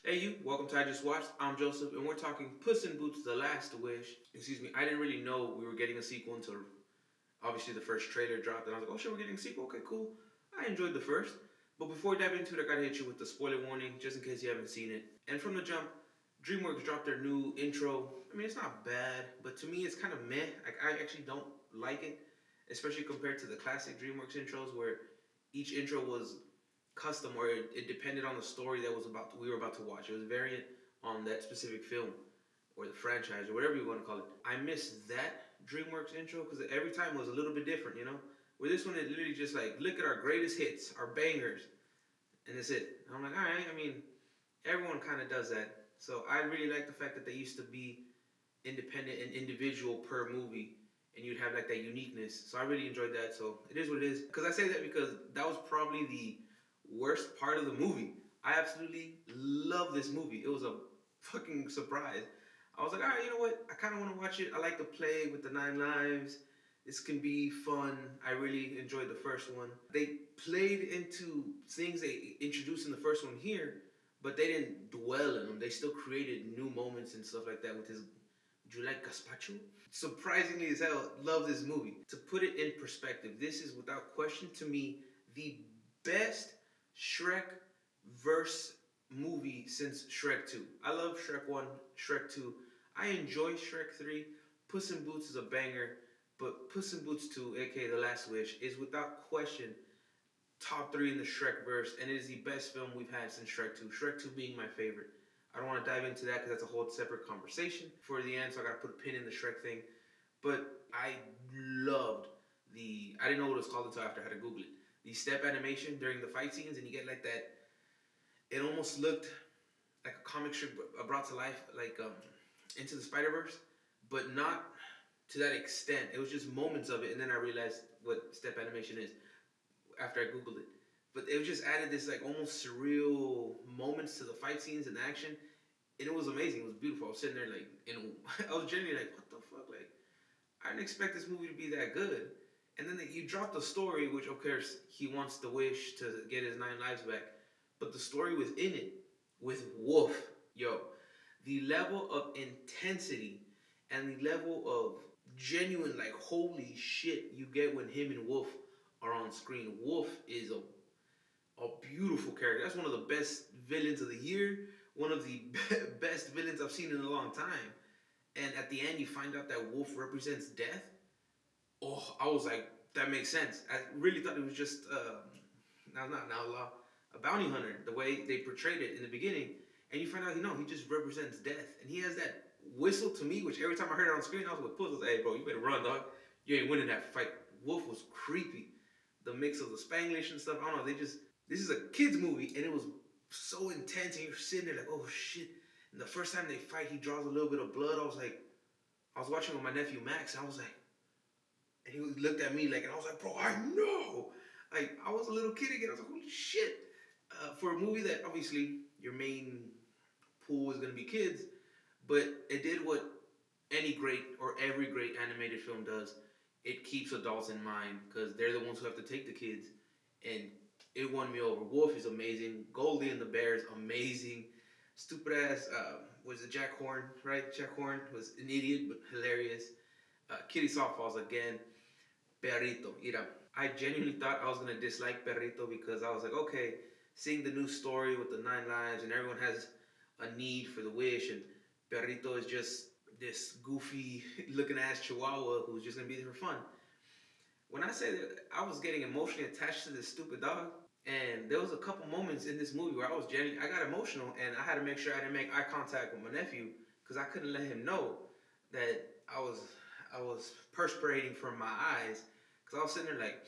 Hey you, welcome to I Just Watched. I'm Joseph, and we're talking Puss in Boots: The Last Wish. Excuse me, I didn't really know we were getting a sequel until obviously the first trailer dropped, and I was like, oh shit, we're getting a sequel? Okay, cool. I enjoyed the first. But before we dive into it, I gotta hit you with the spoiler warning, just in case you haven't seen it. And from the jump, DreamWorks dropped their new intro. I mean, it's not bad, but to me, it's kind of meh. Like, I actually don't like it, especially compared to the classic DreamWorks intros, where each intro was custom, or it depended on the story that we were about to watch. It was variant on that specific film or the franchise or whatever you want to call it. I miss that DreamWorks intro because every time was a little bit different, you know. Where this one, it literally just like, look at our greatest hits, our bangers, and that's it. And I'm like, all right. I mean, everyone kind of does that. So I really like the fact that they used to be independent and individual per movie, and you'd have like that uniqueness. So I really enjoyed that. So it is what it is. Because I say that because that was probably the worst part of the movie. I absolutely love this movie. It was a fucking surprise. I was like, all right, you know what? I kind of want to watch it. I like to play with the Nine Lives. This can be fun. I really enjoyed the first one. They played into things they introduced in the first one here, but they didn't dwell in them. They still created new moments and stuff like that with his. Do you like gazpacho? Surprisingly as hell, love this movie. To put it in perspective, this is without question to me the best Shrek verse movie since Shrek 2. I love Shrek 1, Shrek 2. I enjoy Shrek 3. Puss in Boots is a banger, but Puss in Boots 2, aka The Last Wish, is without question top 3 in the Shrek verse, and it is the best film we've had since Shrek 2. Shrek 2 being my favorite. I don't want to dive into that because that's a whole separate conversation for the end, so I gotta put a pin in the Shrek thing. But I loved I didn't know what it was called until after I had to Google it. The step animation during the fight scenes, and you get like that. It almost looked like a comic strip brought to life, like Into the Spider Verse, but not to that extent. It was just moments of it, and then I realized what step animation is after I googled it. But it just added this like almost surreal moments to the fight scenes and the action, and it was amazing. It was beautiful. I was sitting there like, I was genuinely like, what the fuck? Like, I didn't expect this movie to be that good. And then you drop the story, which of course he wants the wish to get his 9 lives back. But the story within it, with Wolf, yo, the level of intensity and the level of genuine, like, holy shit you get when him and Wolf are on screen. Wolf is a beautiful character. That's one of the best villains of the year. One of the best villains I've seen in a long time. And at the end, you find out that Wolf represents death. Oh, I was like, that makes sense. I really thought it was just not an outlaw, a bounty hunter. The way they portrayed it in the beginning, and you find out, he just represents death, and he has that whistle to me, which every time I heard it on screen, I was with Puss. I was like, hey, bro, you better run, dog. You ain't winning that fight. Wolf was creepy. The mix of the Spanglish and stuff. I don't know. This is a kids movie, and it was so intense, and you're sitting there like, oh shit. And the first time they fight, he draws a little bit of blood. I was watching with my nephew Max, and I was like. And he looked at me like, and I was like, bro, I know. Like, I was a little kid again. I was like, holy shit. For a movie that obviously your main pool is going to be kids, but it did what any great or every great animated film does. It keeps adults in mind because they're the ones who have to take the kids. And it won me over. Wolf is amazing. Goldie and the Bear is amazing. Stupid ass, was it Jack Horn, right? Jack Horn was an idiot, but hilarious. Kitty Softballs again. Perrito. Mira, I genuinely thought I was going to dislike Perrito because I was like, okay, seeing the new story with the 9 lives and everyone has a need for the wish, and Perrito is just this goofy looking ass chihuahua who's just going to be there for fun. When I say that I was getting emotionally attached to this stupid dog, and there was a couple moments in this movie where I got emotional, and I had to make sure I didn't make eye contact with my nephew because I couldn't let him know that I was perspirating from my eyes because I was sitting there like,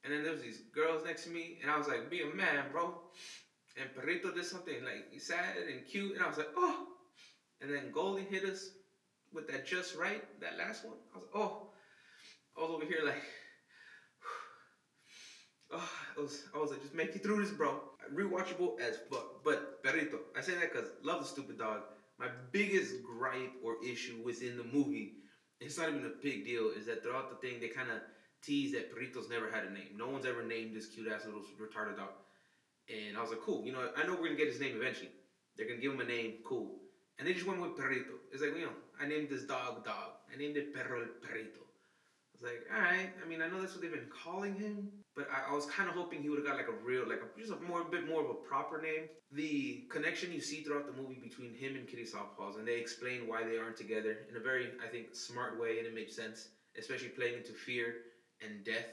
and then there was these girls next to me, and I was like, be a man, bro. And Perrito did something like sad and cute, and I was like, oh. And then Goldie hit us with that just right, that last one. I was like, oh. I was over here like, oh, I was like, just make it through this, bro. Rewatchable as fuck. But Perrito, I say that because love the stupid dog. My biggest gripe or issue within the movie, it's not even a big deal, is that throughout the thing they kind of tease that Perrito's never had a name. No one's ever named this cute ass little retarded dog. And I was like, cool, I know we're gonna get his name eventually. They're gonna give him a name, cool. And they just went with Perrito. It's like, I named this dog Dog. I named it Perro el Perrito. It's like, all right. I mean, I know that's what they've been calling him, but I was kind of hoping he would have got like a real, like just a bit more of a proper name. The connection you see throughout the movie between him and Kitty Softpaws, and they explain why they aren't together in a very, I think, smart way, and it makes sense, especially playing into fear and death.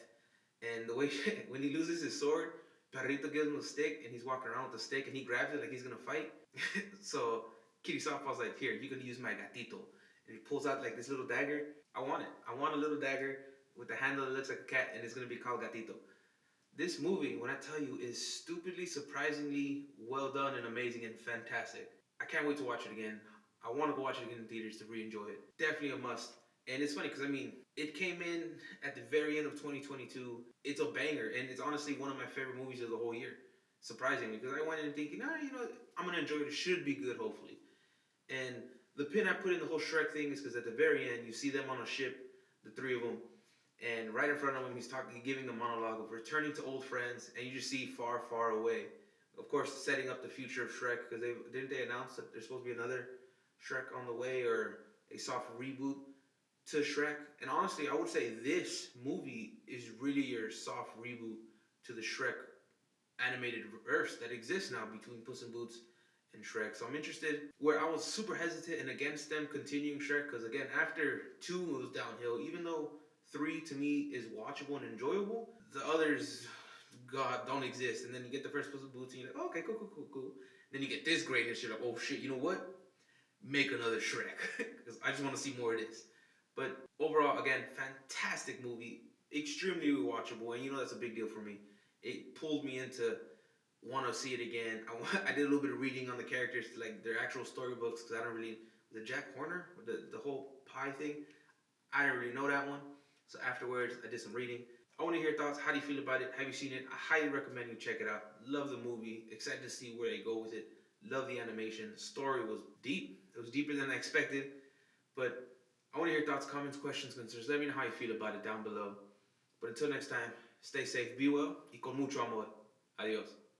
And the way when he loses his sword, Perrito gives him a stick, and he's walking around with the stick, and he grabs it like he's gonna fight. So Kitty Softpaw's like, here, you can use my gatito, and he pulls out like this little dagger. I want it. I want a little dagger with a handle that looks like a cat, and it's gonna be called Gatito. This movie, when I tell you, is stupidly, surprisingly well done and amazing and fantastic. I can't wait to watch it again. I want to go watch it again in theaters to re-enjoy it. Definitely a must. And it's funny because I mean, it came in at the very end of 2022. It's a banger, and it's honestly one of my favorite movies of the whole year. Surprisingly, because I went in thinking, I'm gonna enjoy it. It should be good, hopefully. And the pin I put in the whole Shrek thing is because at the very end, you see them on a ship, the three of them, and right in front of him, he's giving the monologue of returning to old friends, and you just see far, far away. Of course, setting up the future of Shrek, because didn't they announce that there's supposed to be another Shrek on the way, or a soft reboot to Shrek? And honestly, I would say this movie is really your soft reboot to the Shrek animated verse that exists now between Puss in Boots and Shrek. So I'm interested. Where I was super hesitant and against them continuing Shrek, because again, after 2 it was downhill. Even though 3 to me is watchable and enjoyable, the others, God, don't exist. And then you get the first Puss in Boots and you're like, okay, cool. Then you get this greatness, you're like, oh shit, you know what? Make another Shrek. Because I just want to see more of this. But overall, again, fantastic movie. Extremely rewatchable, and that's a big deal for me. It pulled me into want to see it again. I did a little bit of reading on the characters, like their actual storybooks, because I don't really, the Jack Horner, the whole pie thing, I didn't really know that one. So afterwards, I did some reading. I want to hear your thoughts. How do you feel about it? Have you seen it? I highly recommend you check it out. Love the movie. Excited to see where they go with it. Love the animation. The story was deep. It was deeper than I expected. But I want to hear your thoughts, comments, questions, concerns. Let me know how you feel about it down below. But until next time, stay safe, be well, y con mucho amor. Adios.